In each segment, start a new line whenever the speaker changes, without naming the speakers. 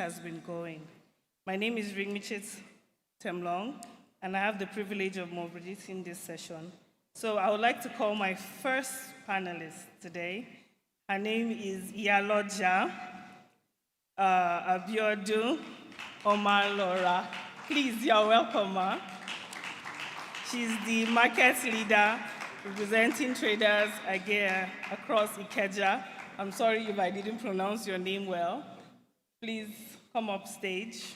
has been going. My name is Ringmichit Temlong, and I have the privilege of moderating this session. So I would like to call my first panelist today. Her name is Iyaloja Abiodun Omalora. Please, you're welcome, ma. She's the market leader representing traders again across Ikeja. I'm sorry if I didn't pronounce your name well. Please come up stage.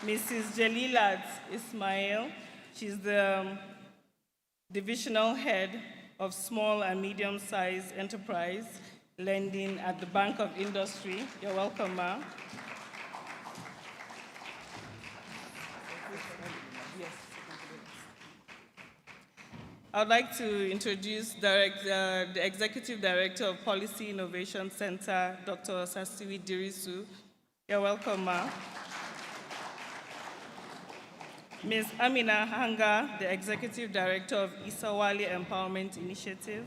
Mrs. Jalilat Ismail, she's the divisional head of small and medium-sized enterprise lending at the Bank of Industry. You're welcome, ma. I would like to introduce the Executive Director of Policy Innovation Center, Dr. Sasiwi Dirisu. You're welcome, ma. Ms. Amina Hanga, the Executive Director of Isawali Empowerment Initiative.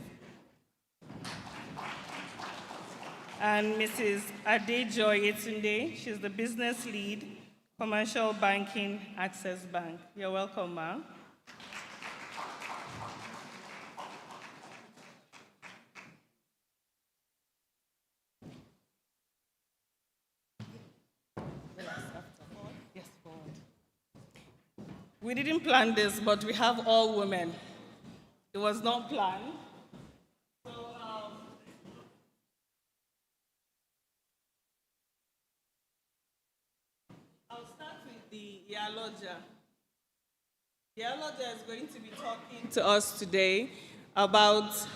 And Mrs. Adejoy Yetunde, she's the Business Lead, Commercial Banking, Access Bank. You're welcome, ma. We didn't plan this, but we have all women. It was not planned. So, I'll start with the Iyaloja. Iyaloja is going to be talking to us today about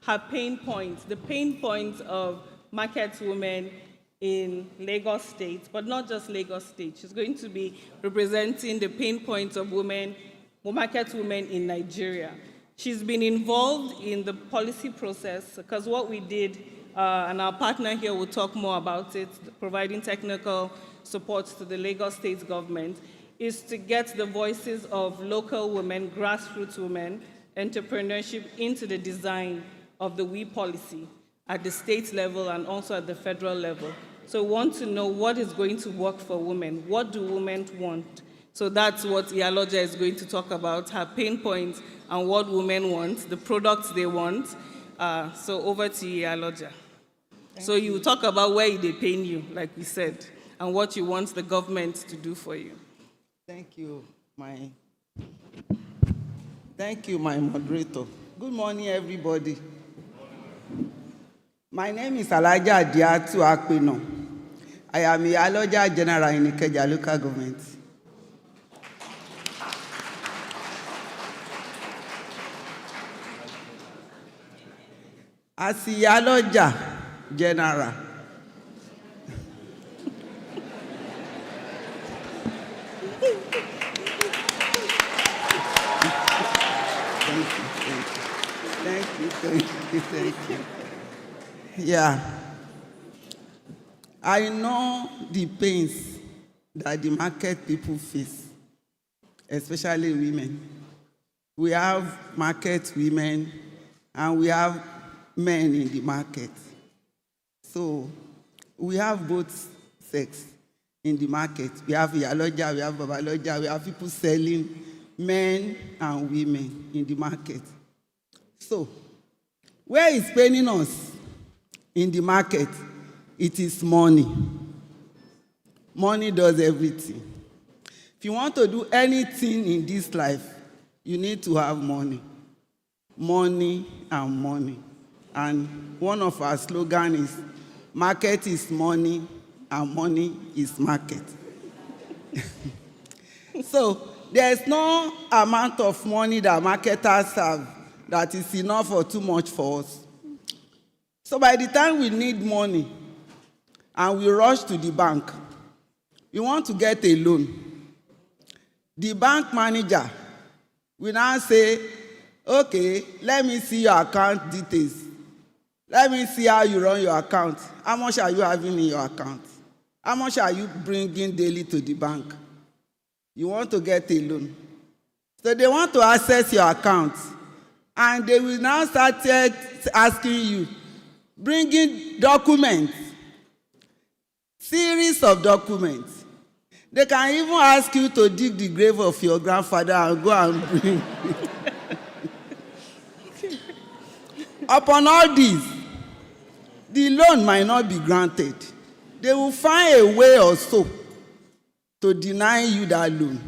her pain points, the pain points of market women in Lagos State, but not just Lagos State. She's going to be representing the pain points of women, market women in Nigeria. She's been involved in the policy process because what we did, and our partner here will talk more about it, providing technical support to the Lagos State government, is to get the voices of local women, grassroots women, entrepreneurship into the design of the WE policy at the state level and also at the federal level. So we want to know what is going to work for women. What do women want? So that's what Iyaloja is going to talk about, her pain points and what women want, the products they want. So over to Iyaloja. So you talk about where they pain you, like we said, and what you want the government to do for you.
Thank you, my moderator. Good morning, everybody. My name is Alaja Diatu Akpino. I am a Iyaloja General in Ikeja local government. As Iyaloja General, Thank you. Yeah. I know the pains that the market people face, especially women. We have market women and we have men in the market. So we have both sex in the market. We have Iyaloja, we have Babaloja, we have people selling men and women in the market. So, where is paining us in the market? It is money. Money does everything. If you want to do anything in this life, you need to have money. Money and money. And one of our slogans is, market is money and money is market. So, there's no amount of money that marketers have that is enough or too much for us. So by the time we need money and we rush to the bank, we want to get a loan. The bank manager will now say, okay, let me see your account details. Let me see how you run your account. How much are you having in your account? How much are you bringing daily to the bank? You want to get a loan. So they want to access your account. And they will now start asking you, bringing documents, series of documents. They can even ask you to dig the grave of your grandfather and go and bring. Upon all this, the loan might not be granted. They will find a way or so to deny you that loan.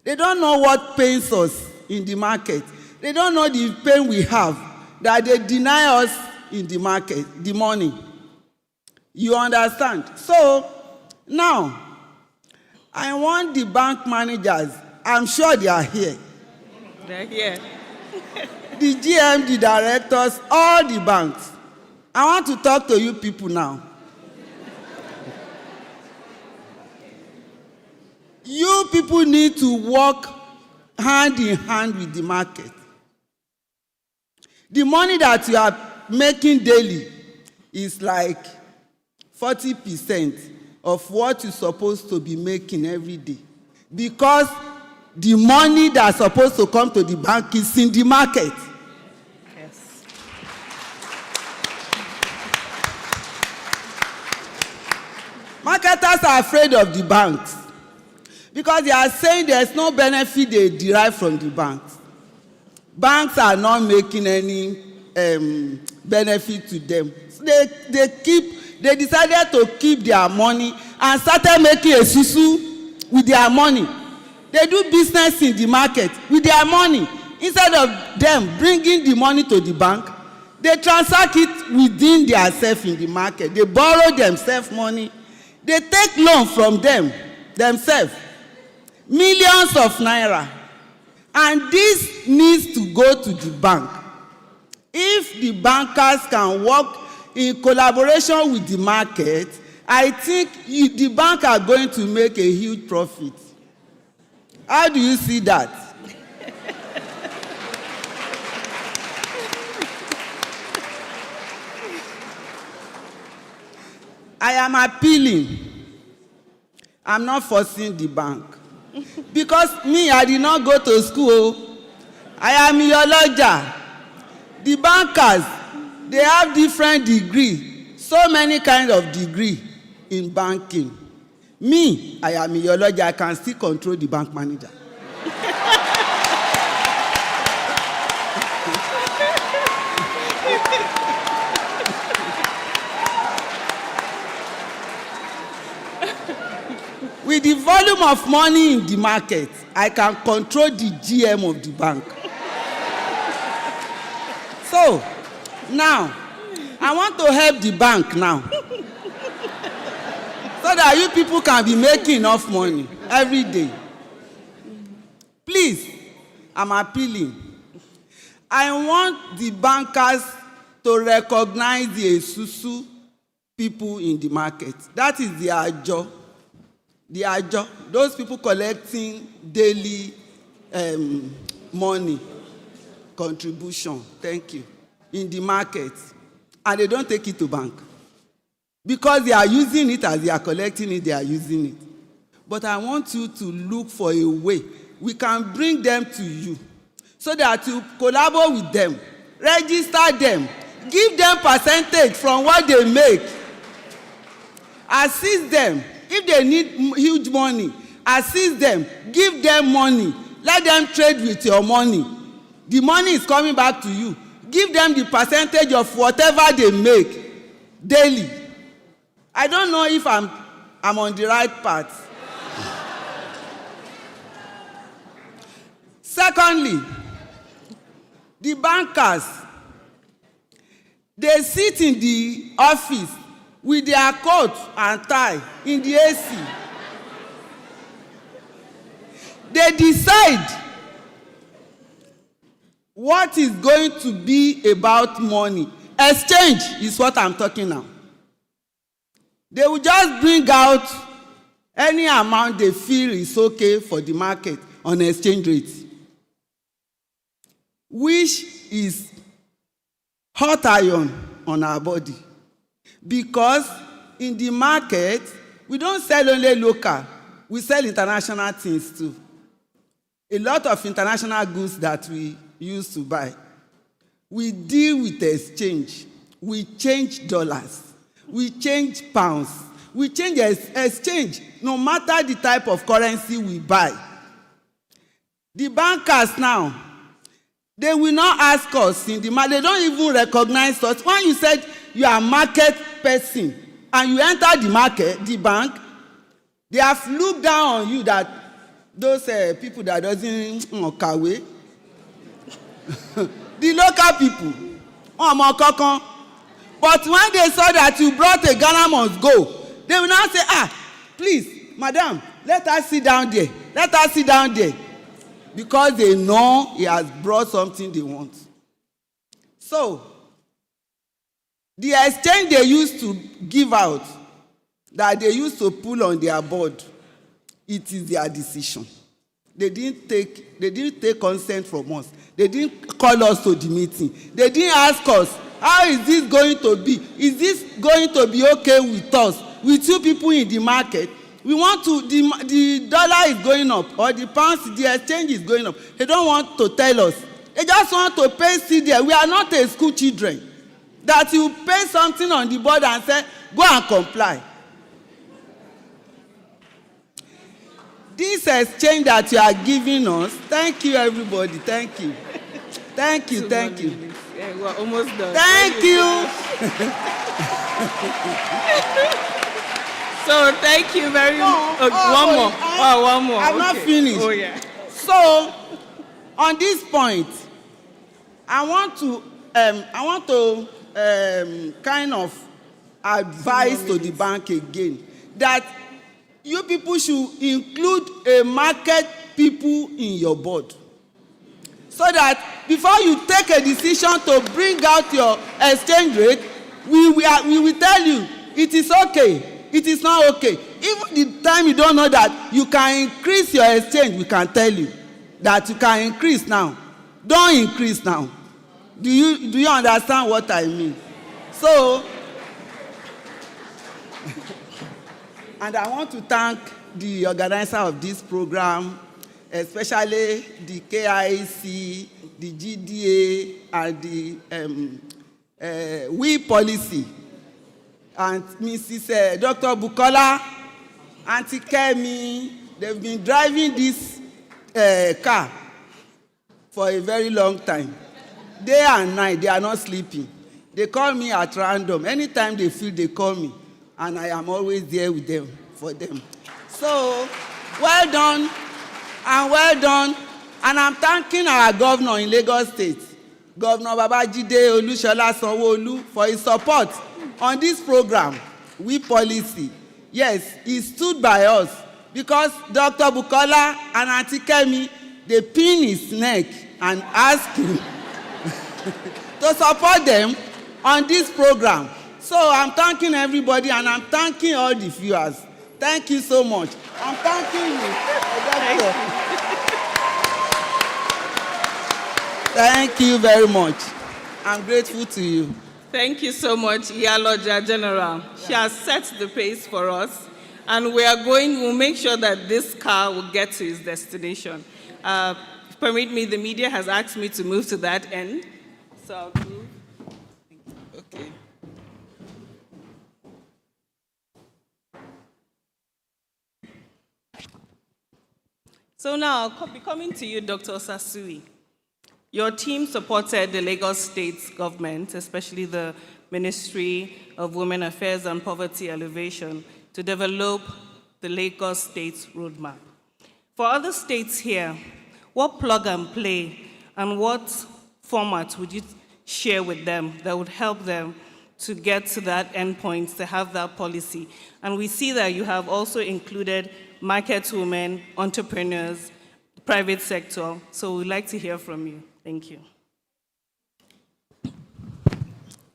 They don't know what pains us in the market. They don't know the pain we have that they deny us in the market, the money. You understand? So, now, I want the bank managers, I'm sure they are here.
They're here.
The GM, the directors, all the banks. I want to talk to you people now. You people need to work hand in hand with the market. The money that you are making daily is like 40% of what you're supposed to be making every day. Because the money that's supposed to come to the bank is in the market.
Yes.
Marketers are afraid of the banks because they are saying there's no benefit they derive from the banks. Banks are not making any benefit to them. So they decided to keep their money and started making a susu with their money. They do business in the market with their money. Instead of them bringing the money to the bank, they transact it within themselves in the market. They borrow themselves money. They take loan from themselves, millions of naira. And this needs to go to the bank. If the bankers can work in collaboration with the market, I think the bank are going to make a huge profit. How do you see that? I am appealing. I'm not forcing the bank. Because me, I did not go to school. I am your lodger. The bankers, they have different degree, so many kind of degree in banking. Me, I am your lodger. I can still control the bank manager. With the volume of money in the market, I can control the GM of the bank. So, now, I want to help the bank now. So that you people can be making enough money every day. Please, I'm appealing. I want the bankers to recognize the Esusu people in the market. That is the ajo. The ajo, those people collecting daily money, contribution, thank you, in the market. And they don't take it to bank. Because they are using it as they are collecting it, they are using it. But I want you to look for a way we can bring them to you so that you collaborate with them, register them, give them percentage from what they make, assist them. If they need huge money, assist them, give them money, let them trade with your money. The money is coming back to you. Give them the percentage of whatever they make daily. I don't know if I'm on the right path. Secondly, the bankers, they sit in the office with their coat and tie in the AC. They decide what is going to be about money. Exchange is what I'm talking now. They will just bring out any amount they feel is okay for the market on exchange rate, which is hot iron on our body. Because in the market, we don't sell only local, we sell international things too. A lot of international goods that we used to buy. We deal with exchange. we change dollars, we change pounds, we change exchange, no matter the type of currency we buy. The bankers now, they will not ask us in the market, they don't even recognize us. When you said you are a market person and you enter the market, the bank, they have looked down on you that those people that doesn't kawe, the local people, but when they saw that you brought a Ghana must go, they will now say, please, madam, let us sit down there. Let us sit down there. Because they know he has brought something they want. So, the exchange they used to give out, that they used to pull on their board, it is their decision. They didn't take consent from us. They didn't call us to the meeting. They didn't ask us, how is this going to be? Is this going to be okay with us? With you people in the market? We want to, the dollar is going up, or the pounds, the exchange is going up. They don't want to tell us. They just want to pay CDA. We are not a school children. That you pay something on the board and say, go and comply. This exchange that you are giving us, thank you everybody, thank you. Thank you, thank you.
Yeah, we're almost done.
Thank you.
So thank you very much. One more. One more.
I'm not finished.
Oh yeah.
So on this point, I want to kind of advise to the bank again that you people should include a market people in your board, so that before you take a decision to bring out your exchange rate, we will tell you it is okay. It is not okay. Even the time you don't know that you can increase your exchange, we can tell you that you can increase now. Don't increase now. Do you understand what I mean? So, and I want to thank the organizer of this program, especially the KIC, the GDA, and the We Policy. And Mrs. Dr. Bukola, Auntie Kemi, they've been driving this car for a very long time. Day and night, they are not sleeping. They call me at random. Anytime they feel, they call me. And I am always there with them, for them. So, well done, and well done. And I'm thanking our governor in Lagos State, Governor Babajide Olusola Sanwo-Olu, for his support on this program, We Policy. Yes, he stood by us because Dr. Bukola and Auntie Kemi, they pin his neck and ask him to support them on this program. So I'm thanking everybody and I'm thanking all the viewers. Thank you so much. I'm thanking you, Doctor. Thank you very much. I'm grateful to you.
Thank you so much, Iyaloja General. She has set the pace for us, and we'll make sure that this car will get to its destination. Permit me, the media has asked me to move to that end, so I'll move.
Okay.
So now I'll be coming to you, Dr. Sasui. Your team supported the Lagos State government, especially the Ministry of Women Affairs and Poverty Alleviation, to develop the Lagos State roadmap. For other states here, what plug and play and what format would you share with them that would help them to get to that endpoint, to have that policy? And we see that you have also included market women, entrepreneurs, private sector, so we'd like to hear from you. Thank you.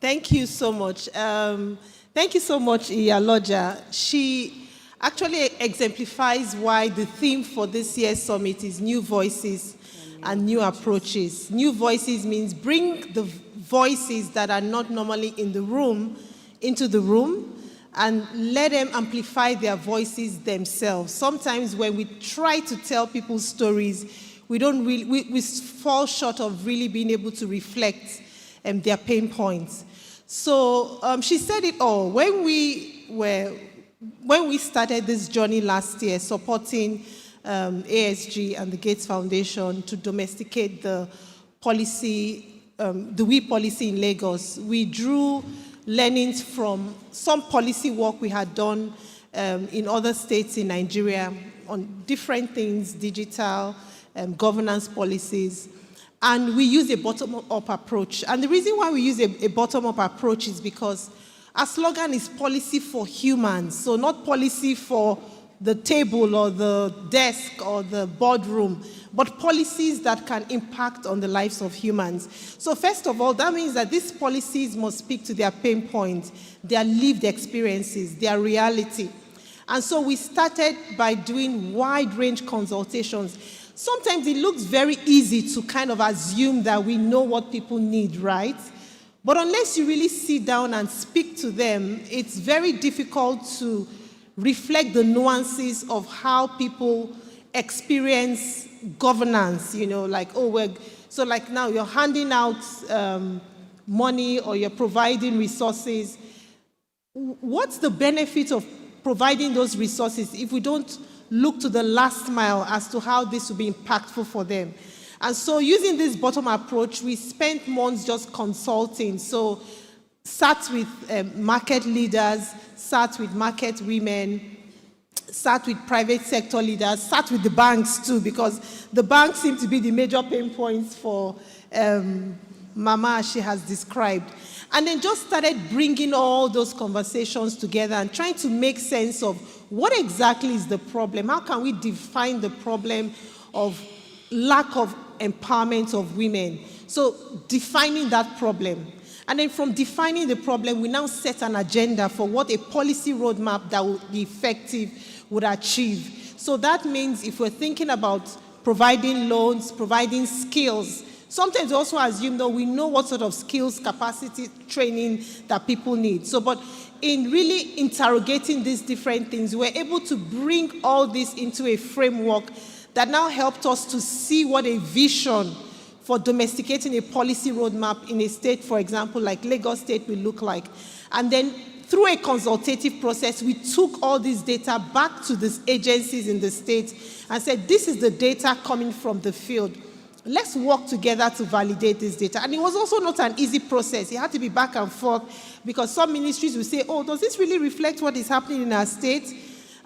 Thank you so much. Thank you so much, Iyaloja. She actually exemplifies why the theme for this year's summit is new voices and new approaches. New voices means bring the voices that are not normally in the room into the room and let them amplify their voices themselves. Sometimes when we try to tell people's stories, we fall short of really being able to reflect their pain points. So she said it all. When we started this journey last year, supporting ASG and the Gates Foundation to domesticate the policy, the WE policy in Lagos, we drew learnings from some policy work we had done in other states in Nigeria on different things, digital, governance policies, and we use a bottom-up approach. And the reason why we use a bottom-up approach is because our slogan is policy for humans, so not policy for the table or the desk or the boardroom, but policies that can impact on the lives of humans. So first of all, that means that these policies must speak to their pain points, their lived experiences, their reality. And so we started by doing wide-range consultations. Sometimes it looks very easy to kind of assume that we know what people need, right? But unless you really sit down and speak to them, it's very difficult to reflect the nuances of how people experience governance, like, so like now you're handing out money or you're providing resources. What's the benefit of providing those resources if we don't look to the last mile as to how this will be impactful for them? And so using this bottom approach, we spent months just consulting. So sat with market leaders, sat with market women, sat with private sector leaders, sat with the banks too, because the banks seem to be the major pain points for Mama, as she has described. And then just started bringing all those conversations together and trying to make sense of what exactly is the problem. How can we define the problem of lack of empowerment of women? So defining that problem. And then from defining the problem, we now set an agenda for what a policy roadmap that would be effective would achieve. So that means if we're thinking about providing loans, providing skills, sometimes we also assume that we know what sort of skills, capacity, training that people need. So, but in really interrogating these different things, we're able to bring all this into a framework that now helped us to see what a vision for domesticating a policy roadmap in a state, for example, like Lagos State will look like. And then through a consultative process, we took all this data back to these agencies in the state and said, this is the data coming from the field. Let's work together to validate this data. And it was also not an easy process. It had to be back and forth because some ministries will say, oh, does this really reflect what is happening in our state?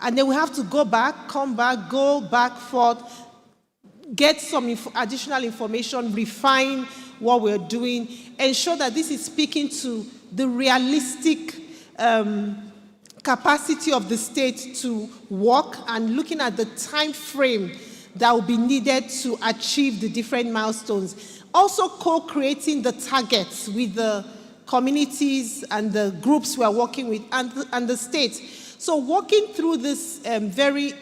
And then we have to go back, come back, go back, forth, get some additional information, refine what we're doing, ensure that this is speaking to the realistic capacity of the state to work and looking at the time frame that will be needed to achieve the different milestones. Also co-creating the targets with the communities and the groups we are working with and the state. So working through this very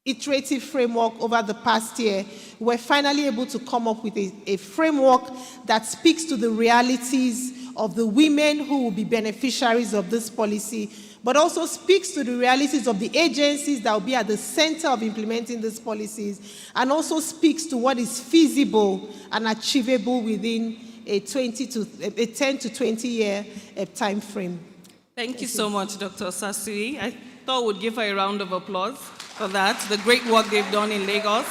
iterative framework over the past year, we're finally able to come up with a framework that speaks to the realities of the women who will be beneficiaries of this policy, but also speaks to the realities of the agencies that will be at the center of implementing these policies, and also speaks to what is feasible and achievable within a 10 to 20 year time frame.
Thank you so much, Dr. Sasui. I thought we'd give her a round of applause for that, the great work they've done in Lagos.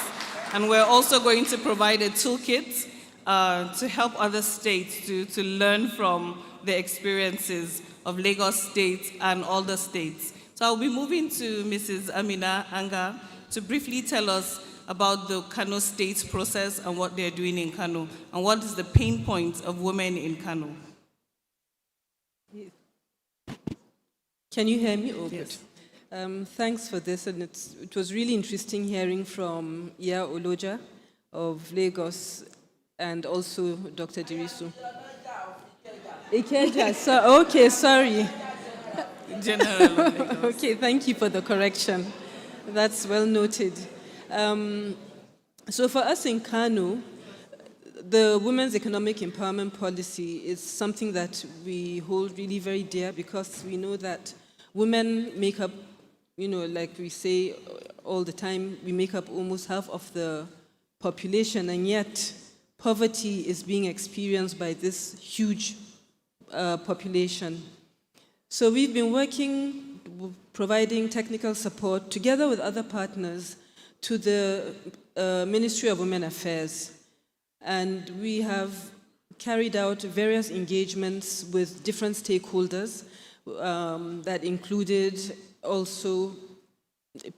And we're also going to provide a toolkit to help other states to learn from the experiences of Lagos State and all the states. So I'll be moving to Mrs. Amina Anga to briefly tell us about the Kano State process and what they're doing in Kano, and what is the pain point of women in Kano.
Can you hear me? Oh,
Yes.
good. Thanks for this, and it was really interesting hearing from Iya Oloja of Lagos and also Dr. Dirisu. Ikeja, so, okay, sorry.
General of Lagos.
Okay, thank you for the correction. That's well noted. So for us in Kano, the Women's Economic Empowerment Policy is something that we hold really very dear because we know that women make up, like we say all the time, we make up almost half of the population, and yet poverty is being experienced by this huge population. So we've been working, providing technical support together with other partners to the Ministry of Women Affairs. And we have carried out various engagements with different stakeholders that included also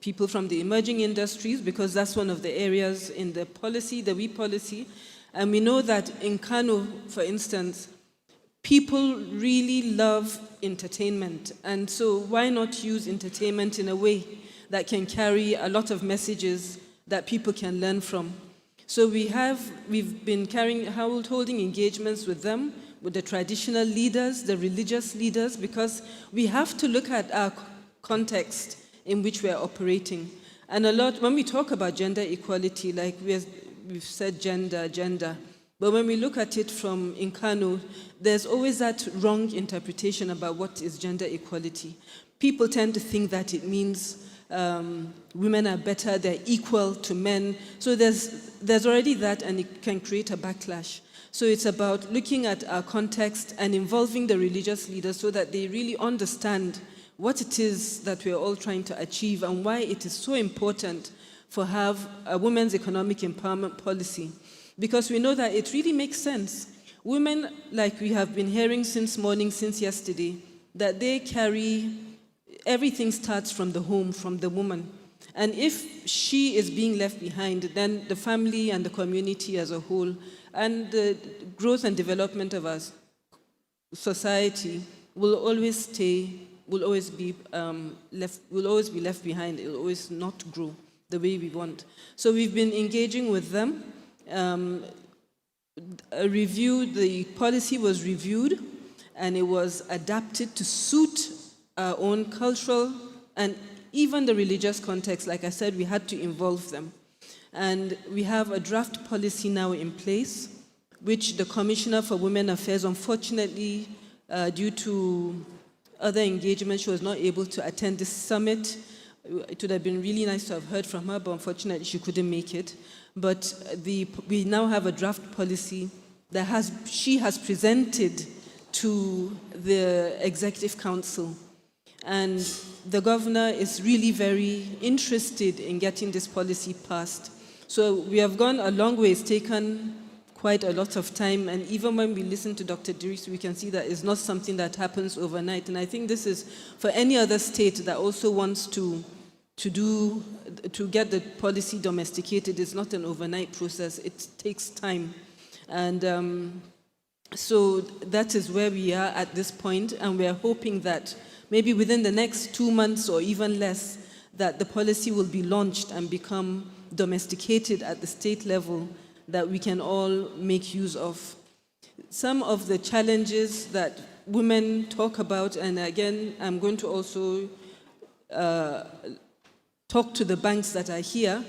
people from the emerging industries, because that's one of the areas in the policy, the WE policy. And we know that in Kano, for instance, people really love entertainment. And so why not use entertainment in a way that can carry a lot of messages that people can learn from? So we've been holding engagements with them, with the traditional leaders, the religious leaders, because we have to look at our context in which we are operating. And a lot, when we talk about gender equality, like we've said gender, but when we look at it from in Kano, there's always that wrong interpretation about what is gender equality. People tend to think that it means women are better, they're equal to men. So there's already that, and it can create a backlash. So it's about looking at our context and involving the religious leaders so that they really understand what it is that we're all trying to achieve and why it is so important for have a women's economic empowerment policy. Because we know that it really makes sense. Women, like we have been hearing since morning, since yesterday, that they carry, everything starts from the home, from the woman. And if she is being left behind, then the family and the community as a whole, and the growth and development of our society will always be left behind. It will always not grow the way we want. So we've been engaging with them. The policy was reviewed, and it was adapted to suit our own cultural and even the religious context. Like I said, we had to involve them. And we have a draft policy now in place, which the Commissioner for Women Affairs, unfortunately, due to other engagements, she was not able to attend this summit. It would have been really nice to have heard from her, but unfortunately she couldn't make it. But we now have a draft policy that she has presented to the Executive Council. And the governor is really very interested in getting this policy passed. So we have gone a long way. It's taken quite a lot of time. And even when we listen to Dr. Diris, we can see that it's not something that happens overnight. And I think this is for any other state that also wants to get the policy domesticated. It's not an overnight process. It takes time. And so that is where we are at this point. And we are hoping that maybe within the next 2 months or even less, that the policy will be launched and become domesticated at the state level that we can all make use of. Some of the challenges that women talk about, and again, I'm going to also talk to the banks that are here,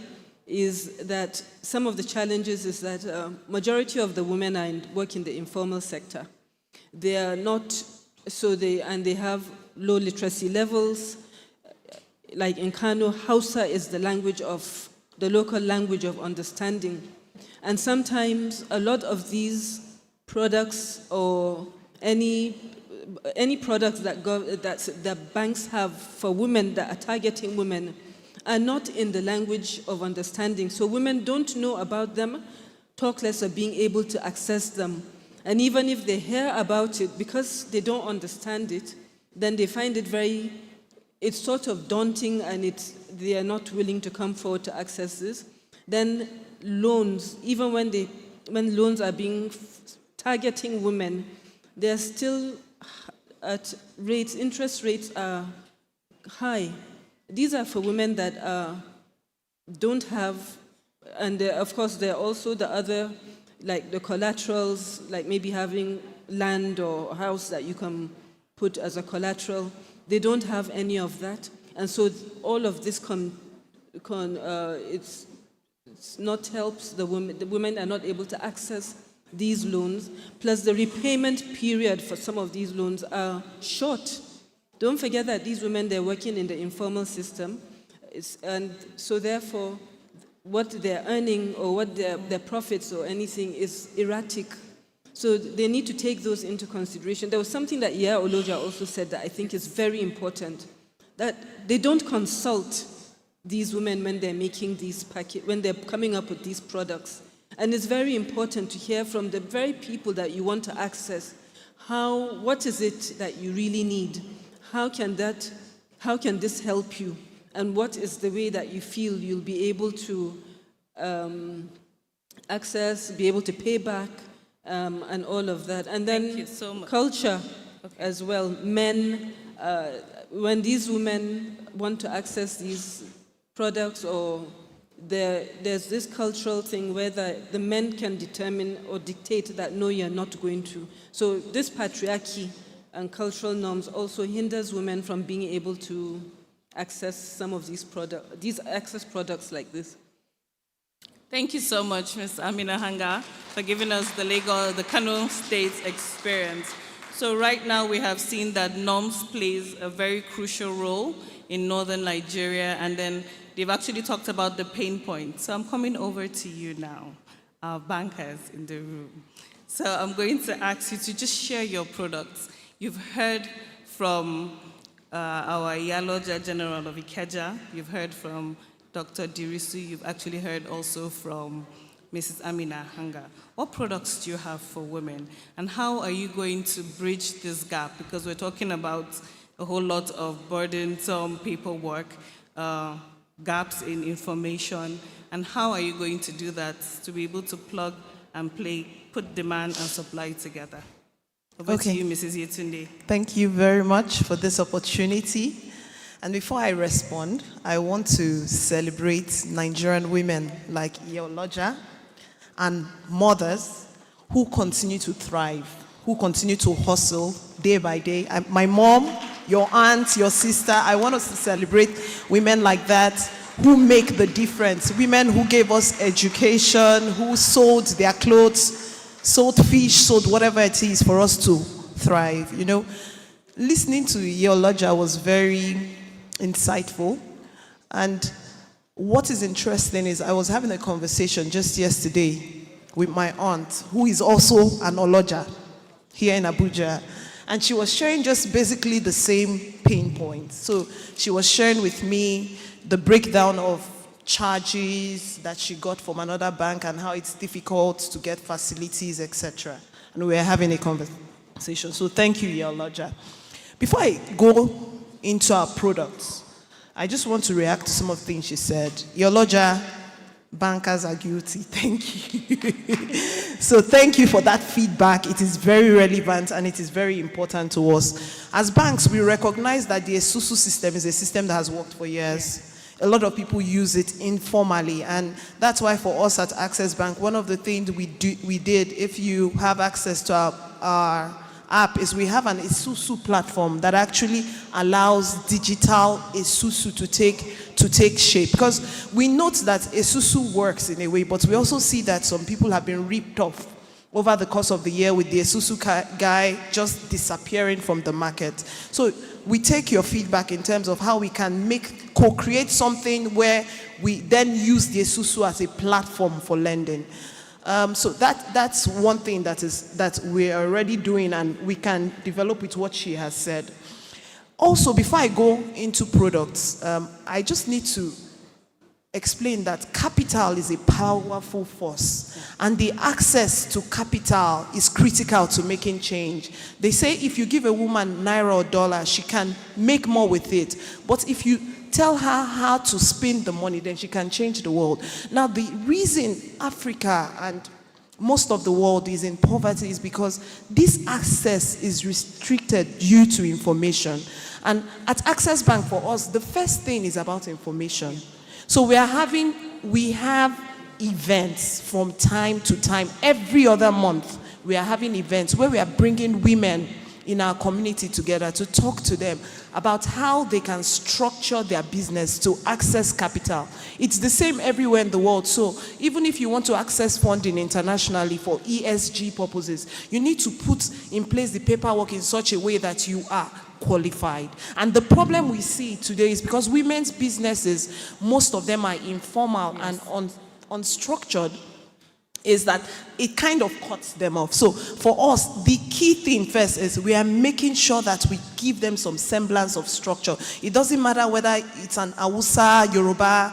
is that some of the challenges is that majority of the women work in the informal sector. They are not, they have low literacy levels. Like in Kano, Hausa is the local language of understanding. And sometimes a lot of these products or any products that banks have for women that are targeting women are not in the language of understanding. So women don't know about them, talk less of being able to access them. And even if they hear about it, because they don't understand it, then they find it it's sort of daunting, and they are not willing to come forward to access this. Then loans, even when loans are targeting women, they're still at interest rates are high. These are for women that don't have, and of course there are also the other, like the collaterals, like maybe having land or house that you can put as a collateral. They don't have any of that, and so all of this it's not helps the women. The women are not able to access these loans. Plus, the repayment period for some of these loans are short. Don't forget that these women, they're working in the informal system, and so therefore, what they're earning or what their profits or anything is erratic. So they need to take those into consideration. There was something that Iya Oloja also said that I think is very important, that they don't consult these women when they're making these when they're coming up with these products. And it's very important to hear from the very people that you want to access, what is it that you really need? How can this help you? And what is the way that you feel you'll be able to access, be able to pay back, and all of that. And then
Thank you so much.
culture as well. Men, when these women want to access these products, or there's this cultural thing where the men can determine or dictate that no, you're not going to. So this patriarchy and cultural norms also hinders women from being able to access some of these products like this.
Thank you so much, Ms. Amina Hanga, for giving us the Kano State's experience. So right now we have seen that norms plays a very crucial role in northern Nigeria, and then they've actually talked about the pain points. So I'm coming over to you now, our bankers in the room. So I'm going to ask you to just share your products. You've heard from our Iyaloja General of Ikeja. You've heard from Dr. Dirisu. You've actually heard also from Mrs. Amina Hanga. What products do you have for women? And how are you going to bridge this gap? Because we're talking about a whole lot of burdensome paperwork, gaps in information. And how are you going to do that to be able to plug and put demand and supply together? Over to you, Mrs. Yetunde.
Thank you very much for this opportunity. And before I respond, I want to celebrate Nigerian women like Iyaloja and mothers who continue to thrive, who continue to hustle day by day. My mom, your aunt, your sister, I want us to celebrate women like that who make the difference. Women who gave us education, who sold their clothes, sold fish, sold whatever it is for us to thrive. You know, listening to Iyaloja was very insightful. And what is interesting is I was having a conversation just yesterday with my aunt, who is also an Oloja here in Abuja. And she was sharing just basically the same pain points. So she was sharing with me the breakdown of charges that she got from another bank and how it's difficult to get facilities, etc. And we were having a conversation. So thank you, Iyaloja. Before I go into our products, I just want to react to some of the things she said. Iyaloja, bankers are guilty. Thank you. So thank you for that feedback. It is very relevant and it is very important to us. As banks, we recognize that the Esusu system is a system that has worked for years. A lot of people use it informally, and that's why for us at Access Bank, one of the things we did, if you have access to our app, is we have an Esusu platform that actually allows digital Esusu to take shape. Because we note that Esusu works in a way, but we also see that some people have been ripped off over the course of the year with the Esusu guy just disappearing from the market. So we take your feedback in terms of how we can co-create something where we then use the Esusu as a platform for lending. So that's one thing that we're already doing, and we can develop with what she has said. Also, before I go into products, I just need to explain that capital is a powerful force, and the access to capital is critical to making change. They say if you give a woman naira or dollar, she can make more with it. But if you tell her how to spend the money, then she can change the world. Now, the reason Africa and most of the world is in poverty is because this access is restricted due to information. And at Access Bank, for us, the first thing is about information. So we have events from time to time. Every other month, we are having events where we are bringing women in our community together to talk to them about how they can structure their business to access capital. It's the same everywhere in the world. So even if you want to access funding internationally for ESG purposes, you need to put in place the paperwork in such a way that you are qualified. And the problem we see today is because women's businesses, most of them are informal and unstructured. is that it kind of cuts them off. So for us, the key thing first is we are making sure that we give them some semblance of structure. It doesn't matter whether it's an Hausa, Yoruba,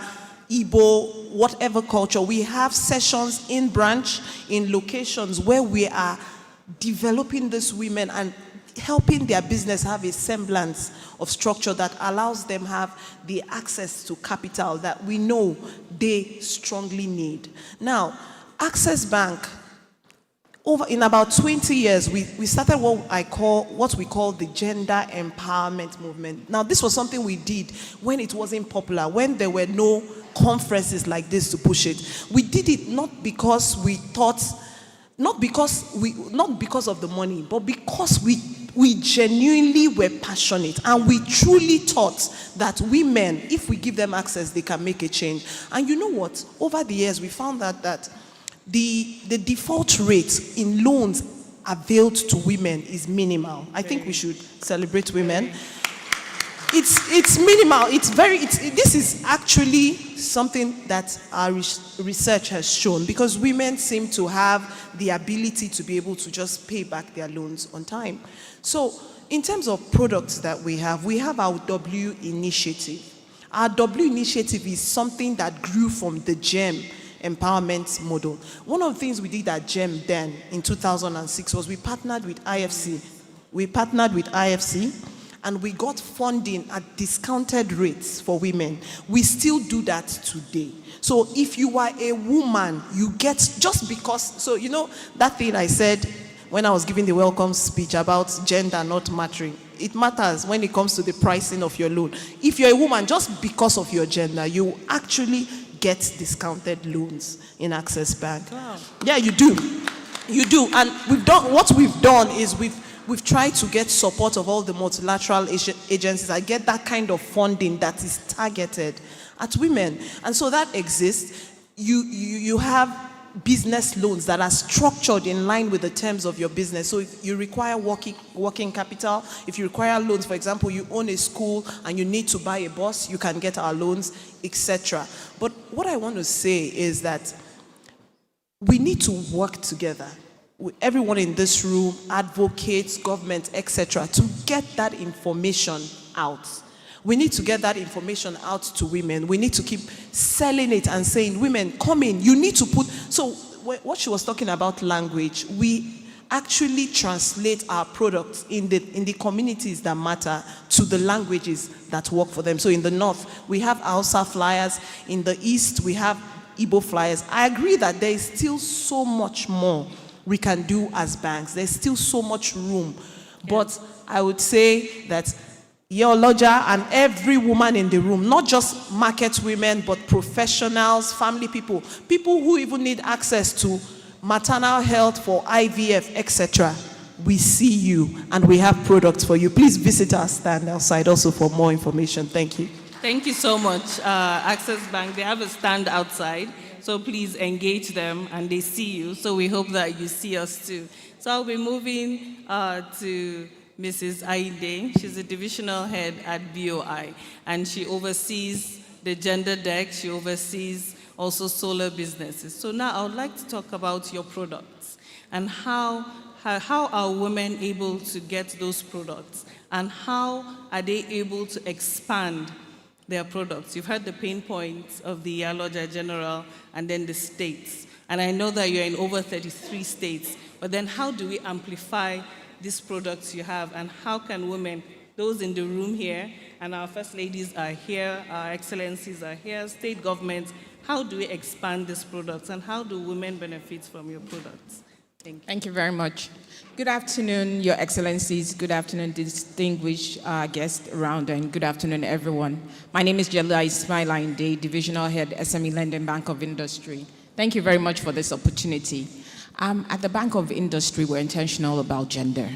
Igbo, whatever culture. We have sessions in branch, in locations where we are developing these women and helping their business have a semblance of structure that allows them have the access to capital that we know they strongly need. Now, Access Bank, in about 20 years, we started what we call the gender empowerment movement. Now, this was something we did when it wasn't popular, when there were no conferences like this to push it. We did it not because we thought, not because of the money, but because we genuinely were passionate and we truly thought that women, if we give them access, they can make a change. And you know what? Over the years, we found that the default rate in loans availed to women is minimal. I think we should celebrate women. It's minimal. This is actually something that our research has shown, because women seem to have the ability to be able to just pay back their loans on time. So in terms of products that we have our W initiative. Our W initiative is something that grew from the GEM empowerment model. One of the things we did at GEM then in 2006 was we partnered with IFC. And we got funding at discounted rates for women. We still do that today. So if you are a woman, you get, just because, so you know that thing I said when I was giving the welcome speech about gender not mattering. It matters when it comes to the pricing of your loan. If you're a woman, just because of your gender, you actually get discounted loans in Access Bank. Wow. Yeah, you do. You do. And what we've done is we've tried to get support of all the multilateral agencies. I get that kind of funding that is targeted at women. And so that exists. You have business loans that are structured in line with the terms of your business. So if you require working capital, if you require loans, for example, you own a school and you need to buy a bus, you can get our loans, etc. But what I want to say is that we need to work together, everyone in this room, advocates, government, etc., to get that information out. We need to get that information out to women. We need to keep selling it and saying, women, come in. You need to put... So what she was talking about language, we actually translate our products in the communities that matter to the languages that work for them. So in the north, we have Hausa flyers. In the east, we have Igbo flyers. I agree that there is still so much more we can do as banks. There's still so much room. But I would say that your lodger and every woman in the room, not just market women, but professionals, family people who even need access to maternal health for IVF, etc. We see you and we have products for you. Please visit our stand outside also for more information. Thank you.
Thank you so much. Access Bank, they have a stand outside, so please engage them and they see you. So we hope that you see us too. So I'll be moving to Mrs. Aide. She's a divisional head at BOI, and she oversees the gender deck. She oversees also solar businesses. So now I would like to talk about your products and how are women able to get those products, and how are they able to expand their products. You've heard the pain points of the Aloja General and then the states. And I know that you're in over 33 states, but then how do we amplify these products you have, and how can women, those in the room here, and our first ladies are here, our excellencies are here, state governments, how do we expand these products, and how do women benefit from your products? Thank you.
Thank you very much. Good afternoon, Your Excellencies. Good afternoon, distinguished guests around, and good afternoon, everyone. My name is Jelila Ismail Ainde, Divisional Head, SME Lending Bank of Industry. Thank you very much for this opportunity. At the Bank of Industry, we're intentional about gender.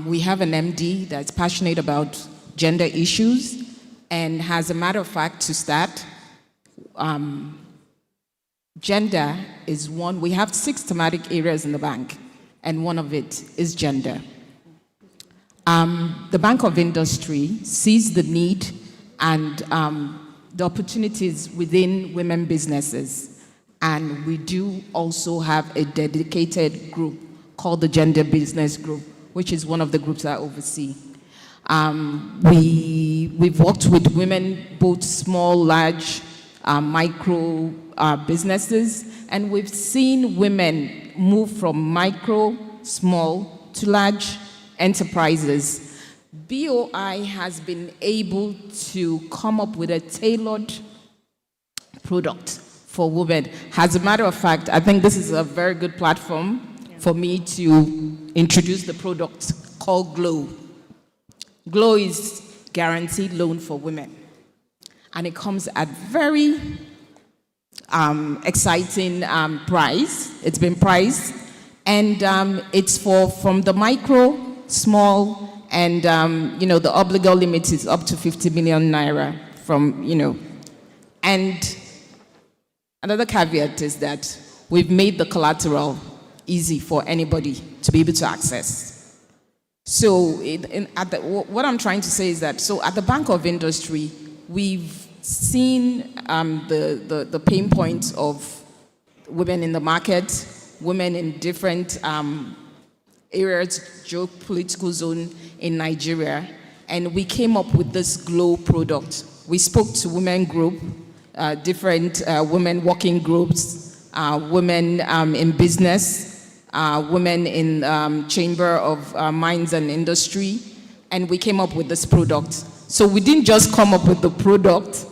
We have an MD that's passionate about gender issues, and as a matter of fact, to start, gender is one. We have 6 thematic areas in the bank, and one of it is gender. The Bank of Industry sees the need and the opportunities within women businesses. And we do also have a dedicated group called the Gender Business Group, which is one of the groups I oversee. We've worked with women, both small, large, micro businesses, and we've seen women move from micro, small, to large enterprises. BOI has been able to come up with a tailored product for women. As a matter of fact, I think this is a very good platform for me to introduce the product called Glow. Glow is guaranteed loan for women, and it comes at very exciting price. It's been priced, and it's from the micro, small, and the obligor limit is up to 50 million naira from, and another caveat is that we've made the collateral easy for anybody to be able to access. So what I'm trying to say is that, so at the Bank of Industry, we've seen the pain points of women in the market, women in different areas, geopolitical zone in Nigeria, and we came up with this Glow product. We spoke to women group, different women working groups, women in business, women in Chamber of Mines and Industry, and we came up with this product. So we didn't just come up with the product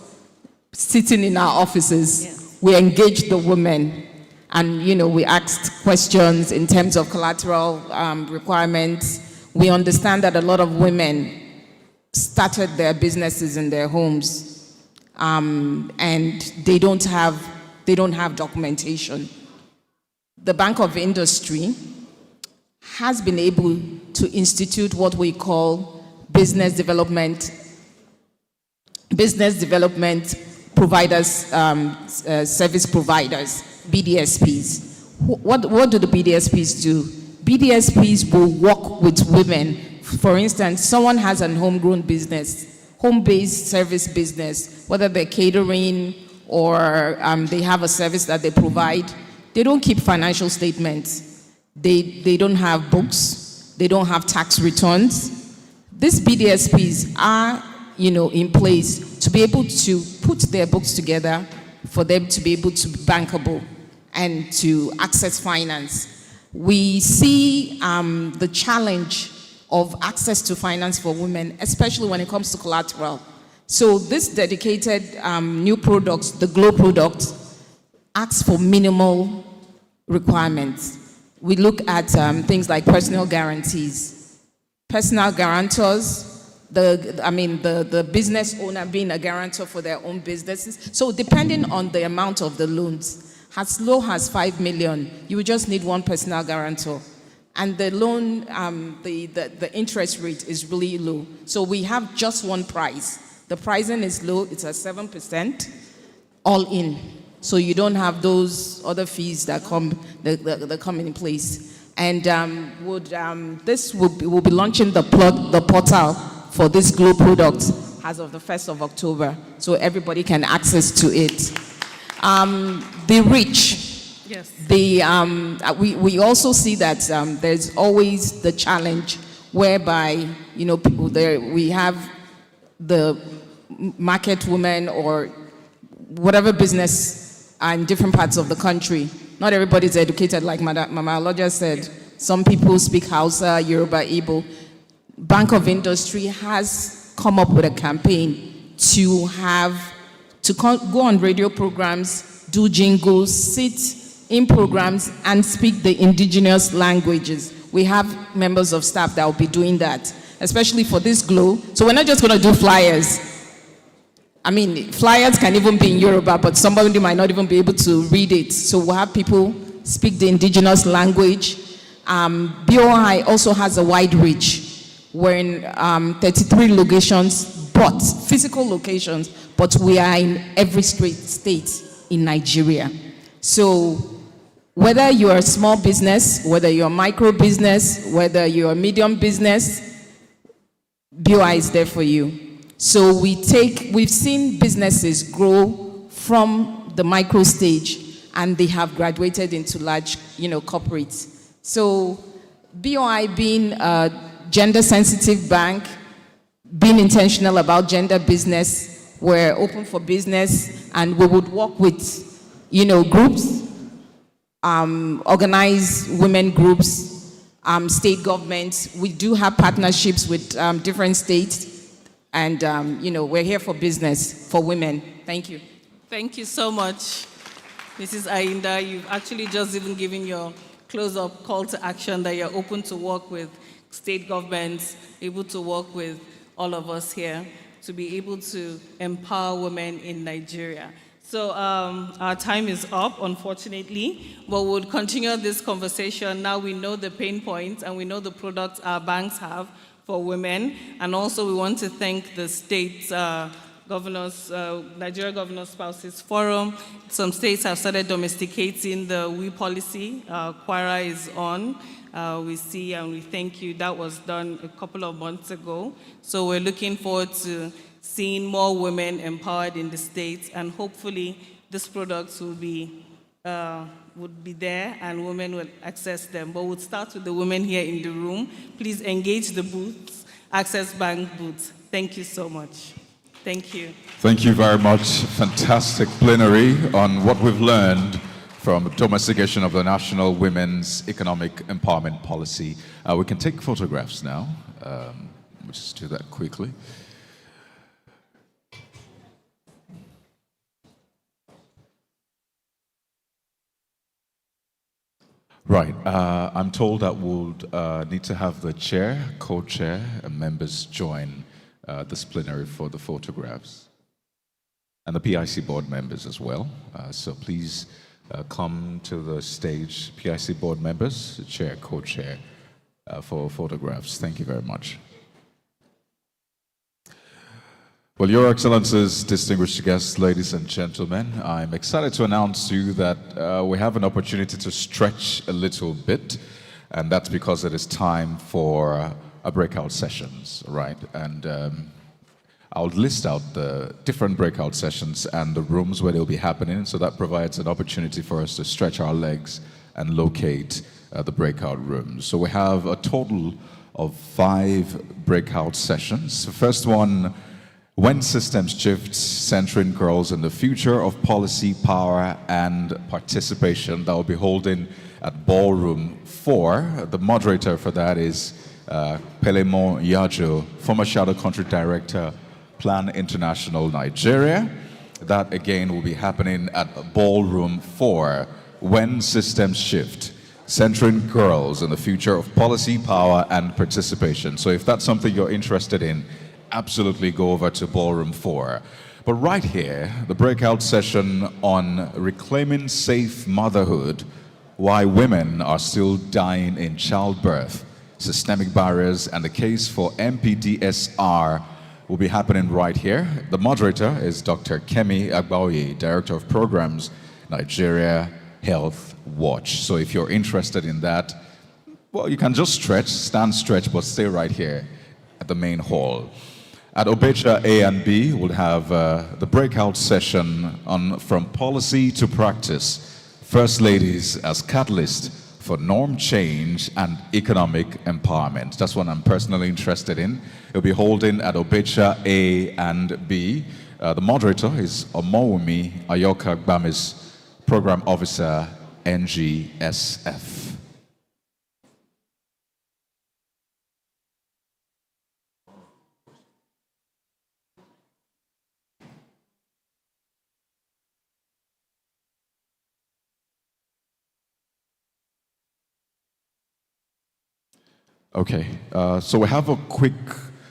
sitting in our offices.
Yes.
We engaged the women, and we asked questions in terms of collateral requirements. We understand that a lot of women started their businesses in their homes, and they don't have documentation. The Bank of Industry has been able to institute what we call business development providers, service providers, BDSPs. What do the BDSPs do? BDSPs will work with women. For instance, someone has a homegrown business, home-based service business, whether they're catering or they have a service that they provide. They don't keep financial statements. They don't have books. They don't have tax returns. These BDSPs are, in place to be able to put their books together for them to be able to be bankable and to access finance. We see the challenge of access to finance for women, especially when it comes to collateral. So this dedicated new product, the Glow product, asks for minimal requirements. We look at things like personal guarantees, personal guarantors, the business owner being a guarantor for their own businesses. So depending on the amount of the loans, as low as 5 million, you would just need one personal guarantor. And the loan, the interest rate is really low. So we have just one price. The pricing is low, it's at 7%, all in. So you don't have those other fees that come in place. And we'll be launching the portal for this Glow product as of the 1st of October, so everybody can access to it. The reach.
Yes.
We also see that there's always the challenge whereby people there, we have the market women or whatever business in different parts of the country. Not everybody is educated, like Mama Aloja said. Some people speak Hausa, Yoruba, Igbo. Bank of Industry has come up with a campaign to go on radio programs, do jingles, sit in programs, and speak the indigenous languages. We have members of staff that will be doing that, especially for this Glow. So we're not just going to do flyers. Flyers can even be in Yoruba, but somebody might not even be able to read it. So we'll have people speak the indigenous language. BOI also has a wide reach. We're in 33 locations, but physical locations, but we are in every state in Nigeria. So whether you're a small business, whether you're a micro business, whether you're a medium business, BOI is there for you. So we've seen businesses grow from the micro stage and they have graduated into large, corporates. So BOI being a gender-sensitive bank, being intentional about gender business, we're open for business, and we would work with, groups, organize women groups, state governments. We do have partnerships with different states, and we're here for business for women. Thank you.
Thank you so much, Mrs. Ainda. You've actually just even given your close-up call to action that you're open to work with state governments, able to work with all of us here to be able to empower women in Nigeria. So our time is up, unfortunately, but we'll continue this conversation. Now we know the pain points and we know the products our banks have for women. And also we want to thank the state governors, Nigeria Governors Spouses Forum. Some states have started domesticating the We policy. Kwara is on. We see and we thank you. That was done a couple of months ago. So we're looking forward to seeing more women empowered in the states, and hopefully these products would be there and women will access them. But we'll start with the women here in the room. Please engage the booths, Access Bank booths. Thank you so much. Thank you.
Thank you very much. Fantastic plenary on what we've learned from domestication of the National Women's Economic Empowerment Policy. We can take photographs now. We'll just do that quickly. Right, I'm told that we'll need to have the chair, co-chair, and members join this plenary for the photographs. And the PIC board members as well. So please come to the stage, PIC board members, chair, co-chair, for photographs. Thank you very much. Well, Your Excellencies, distinguished guests, ladies and gentlemen, I'm excited to announce to you that we have an opportunity to stretch a little bit, and that's because it is time for breakout sessions, right? And I'll list out the different breakout sessions and the rooms where they'll be happening, so that provides an opportunity for us to stretch our legs and locate the breakout rooms. So we have a total of 5 breakout sessions. The first one, When Systems Shift, Centering Girls in the Future of Policy, Power, and Participation. That will be holding at Ballroom 4. The moderator for that is Pelemon Yajo, former Shadow Country Director, Plan International Nigeria. That again will be happening at Ballroom 4. When Systems Shift, Centering Girls in the Future of Policy, Power, and Participation. So if that's something you're interested in, absolutely go over to Ballroom 4. But right here, the breakout session on Reclaiming Safe Motherhood, Why Women Are Still Dying in Childbirth, Systemic Barriers, and the Case for MPDSR will be happening right here. The moderator is Dr. Kemi Agbaoye, Director of Programs, Nigeria Health Watch. So if you're interested in that, well, you can just stand stretch, but stay right here at the main hall. At Obecha A and B, we'll have the breakout session on From Policy to Practice, First Ladies as Catalyst for Norm Change and Economic Empowerment. That's what I'm personally interested in. It'll be holding at Obecha A and B. The moderator is Omowumi Ayoka Gbamis, Program Officer, NGSF. Okay, so we have a quick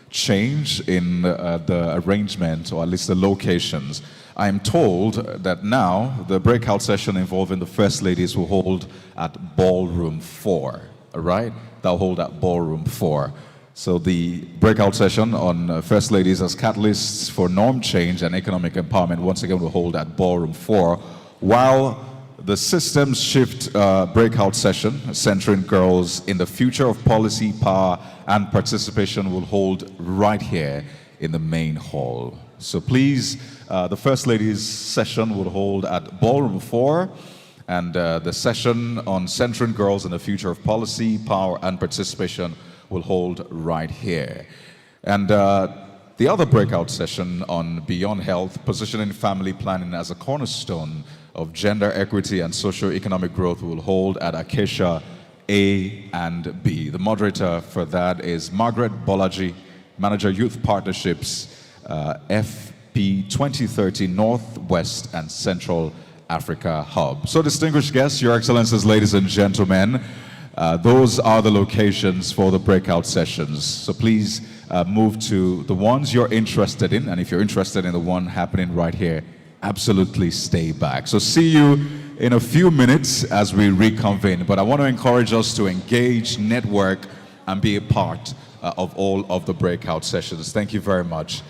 change in the arrangement, or at least the locations. I'm told that now the breakout session involving the First Ladies will hold at Ballroom 4, all right? They'll hold at Ballroom 4. So the breakout session on First Ladies as Catalysts for Norm Change and Economic Empowerment, once again, will hold at Ballroom 4, while the Systems Shift breakout session, Centering Girls in the Future of Policy, Power, and Participation, will hold right here in the main hall. So please, the First Ladies session will hold at Ballroom 4, And the session on centering girls in the future of policy, power, and participation will hold right here. And the other breakout session on Beyond Health, positioning family planning as a cornerstone of gender equity and socio-economic growth will hold at Acacia A and B. The moderator for that is Margaret Bolaji, Manager Youth Partnerships, FP 2030 Northwest and Central Africa Hub. So distinguished guests, Your Excellencies, ladies and gentlemen, those are the locations for the breakout sessions. So please move to the ones you're interested in, and if you're interested in the one happening right here, absolutely stay back. So see you in a few minutes as we reconvene. But I want to encourage us to engage, network, and be a part of all of the breakout sessions. Thank you very much.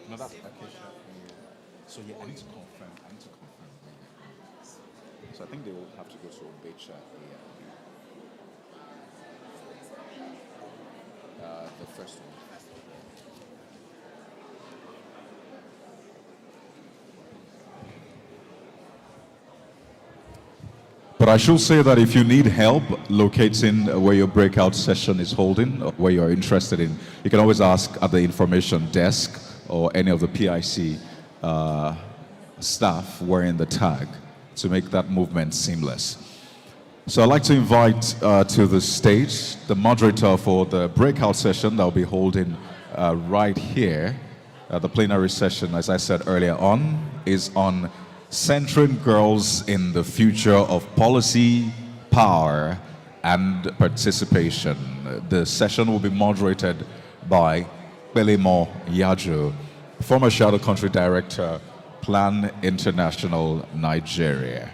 No, that's Acacia. So yeah, I need to confirm. So I think they will have to go to Obecha. The first one. But I should say that if you need help locating where your breakout session is holding, or where you're interested in, you can always ask at the information desk or any of the PIC staff wearing the tag to make that movement seamless. So I'd like to invite to the stage the moderator for the breakout session that will be holding right here. The plenary session, as I said earlier on, is on centering girls in the future of policy, power, and participation. The session will be moderated by Belimo Yaju, former Shadow Country Director, Plan International, Nigeria.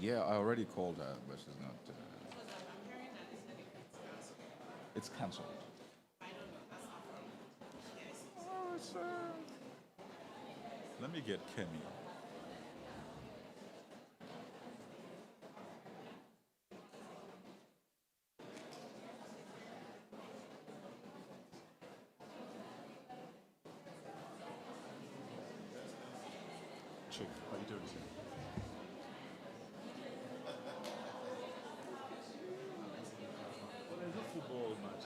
Yeah, I already called her, but she's not. It's cancelled. Let me get Kemi. Chick, how you doing? Football match.